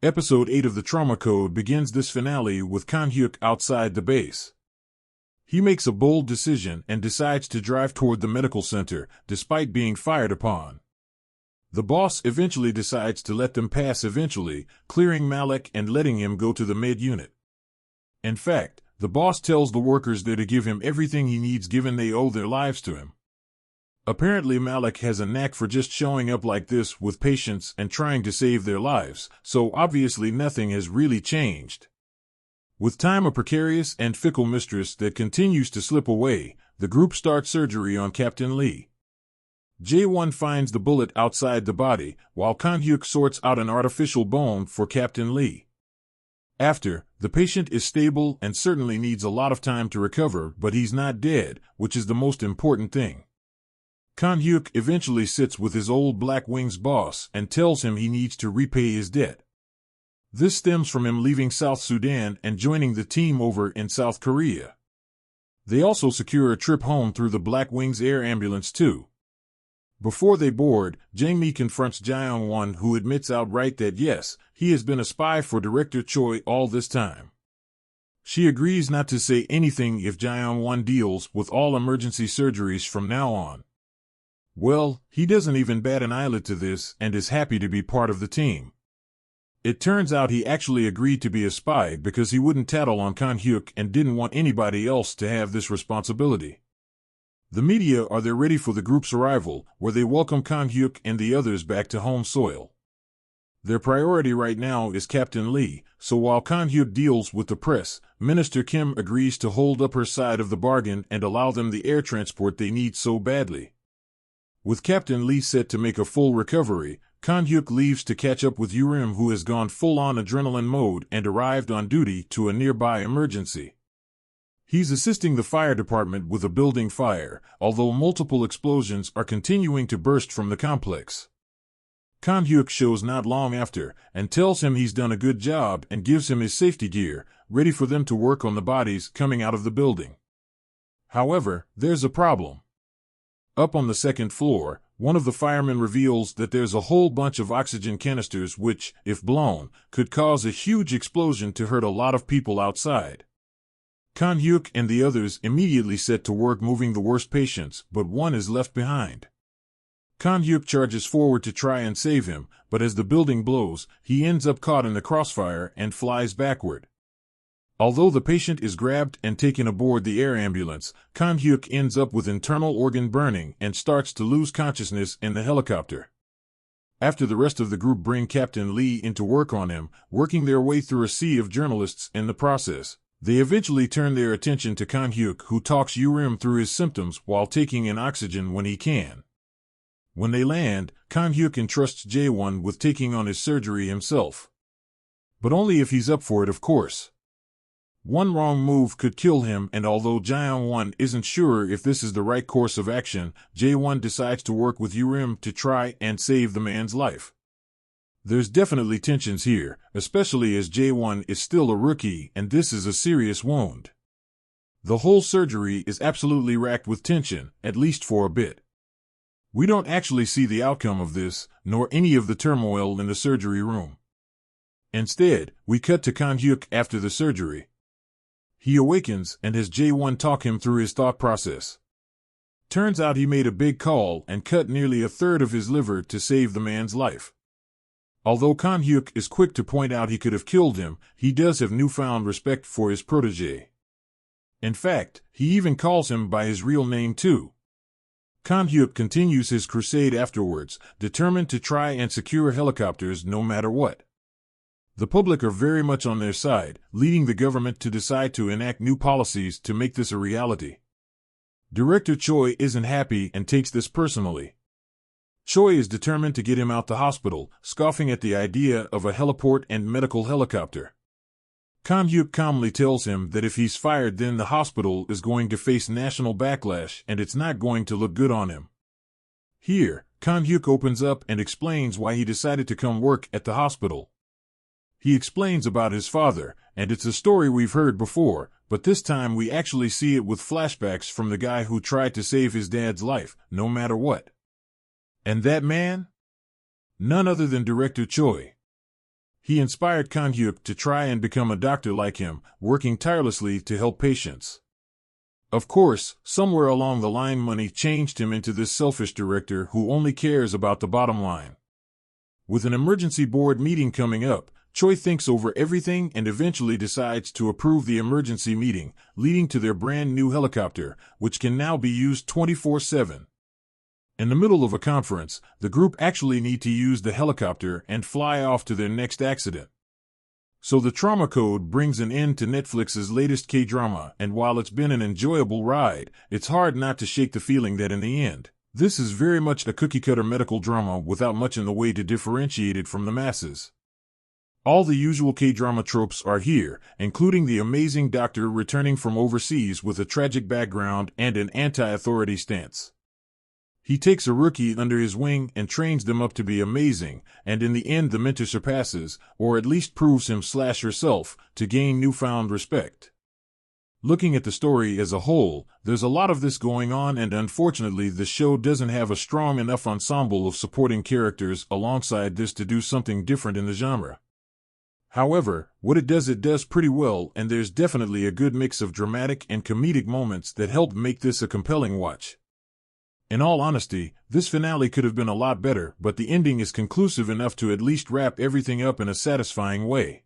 Episode 8 of the Trauma Code begins this finale with Kan-hyuk outside the base. He makes a bold decision and decides to drive toward the medical center, despite being fired upon. The boss eventually decides to let them pass eventually, clearing Malik and letting him go to the med unit. In fact, the boss tells the workers there to give him everything he needs given they owe their lives to him. Apparently Malik has a knack for just showing up like this with patients and trying to save their lives, so obviously nothing has really changed. With time a precarious and fickle mistress that continues to slip away, the group starts surgery on Captain Lee. Jae-won finds the bullet outside the body, while Kan-hyuk sorts out an artificial bone for Captain Lee. After, the patient is stable and certainly needs a lot of time to recover, but he's not dead, which is the most important thing. Kan-hyuk eventually sits with his old Black Wings boss and tells him he needs to repay his debt. This stems from him leaving South Sudan and joining the team over in South Korea. They also secure a trip home through the Black Wings air ambulance too. Before they board, Jang-mi confronts Jae-won, who admits outright that yes, he has been a spy for Director Choi all this time. She agrees not to say anything if Jae-won deals with all emergency surgeries from now on. Well, he doesn't even bat an eyelid to this and is happy to be part of the team. It turns out he actually agreed to be a spy because he wouldn't tattle on Kan-hyuk and didn't want anybody else to have this responsibility. The media are there ready for the group's arrival, where they welcome Kan-hyuk and the others back to home soil. Their priority right now is Captain Lee, so while Kan-hyuk deals with the press, Minister Kim agrees to hold up her side of the bargain and allow them the air transport they need so badly. With Captain Lee set to make a full recovery, Kan-hyuk leaves to catch up with Urim, who has gone full-on adrenaline mode and arrived on duty to a nearby emergency. He's assisting the fire department with a building fire, although multiple explosions are continuing to burst from the complex. Kan-hyuk shows not long after, and tells him he's done a good job and gives him his safety gear, ready for them to work on the bodies coming out of the building. However, there's a problem. Up on the second floor, one of the firemen reveals that there's a whole bunch of oxygen canisters which, if blown, could cause a huge explosion to hurt a lot of people outside. Kan-hyuk and the others immediately set to work moving the worst patients, but one is left behind. Kan-hyuk charges forward to try and save him, but as the building blows, he ends up caught in the crossfire and flies backward. Although the patient is grabbed and taken aboard the air ambulance, Kan-hyuk ends up with internal organ burning and starts to lose consciousness in the helicopter. After the rest of the group bring Captain Lee in to work on him, working their way through a sea of journalists in the process, they eventually turn their attention to Kan-hyuk, who talks Urim through his symptoms while taking in oxygen when he can. When they land, Kan-hyuk entrusts Jae-won with taking on his surgery himself. But only if he's up for it, of course. One wrong move could kill him, and although Jae-won isn't sure if this is the right course of action, Jae-won decides to work with Urim to try and save the man's life. There's definitely tensions here, especially as Jae-won is still a rookie and this is a serious wound. The whole surgery is absolutely racked with tension, at least for a bit. We don't actually see the outcome of this, nor any of the turmoil in the surgery room. Instead, we cut to Kan-hyuk after the surgery. He awakens and has Jae-won talk him through his thought process. Turns out he made a big call and cut nearly a third of his liver to save the man's life. Although Kan-hyuk is quick to point out he could have killed him, he does have newfound respect for his protégé. In fact, he even calls him by his real name too. Kan-hyuk continues his crusade afterwards, determined to try and secure helicopters no matter what. The public are very much on their side, leading the government to decide to enact new policies to make this a reality. Director Choi isn't happy and takes this personally. Choi is determined to get him out the hospital, scoffing at the idea of a heliport and medical helicopter. Kan-hyuk calmly tells him that if he's fired then the hospital is going to face national backlash and it's not going to look good on him. Here, Kan-hyuk opens up and explains why he decided to come work at the hospital. He explains about his father, and it's a story we've heard before, but this time we actually see it with flashbacks from the guy who tried to save his dad's life, no matter what. And that man? None other than Director Choi. He inspired Kan-hyuk to try and become a doctor like him, working tirelessly to help patients. Of course, somewhere along the line money changed him into this selfish director who only cares about the bottom line. With an emergency board meeting coming up, Choi thinks over everything and eventually decides to approve the emergency meeting, leading to their brand new helicopter, which can now be used 24/7. In the middle of a conference, the group actually need to use the helicopter and fly off to their next accident. So the Trauma Code brings an end to Netflix's latest K-drama, and while it's been an enjoyable ride, it's hard not to shake the feeling that in the end, this is very much a cookie-cutter medical drama without much in the way to differentiate it from the masses. All the usual K-drama tropes are here, including the amazing doctor returning from overseas with a tragic background and an anti-authority stance. He takes a rookie under his wing and trains them up to be amazing, and in the end the mentor surpasses, or at least proves him/herself, to gain newfound respect. Looking at the story as a whole, there's a lot of this going on, and unfortunately the show doesn't have a strong enough ensemble of supporting characters alongside this to do something different in the genre. However, what it does pretty well, and there's definitely a good mix of dramatic and comedic moments that help make this a compelling watch. In all honesty, this finale could have been a lot better, but the ending is conclusive enough to at least wrap everything up in a satisfying way.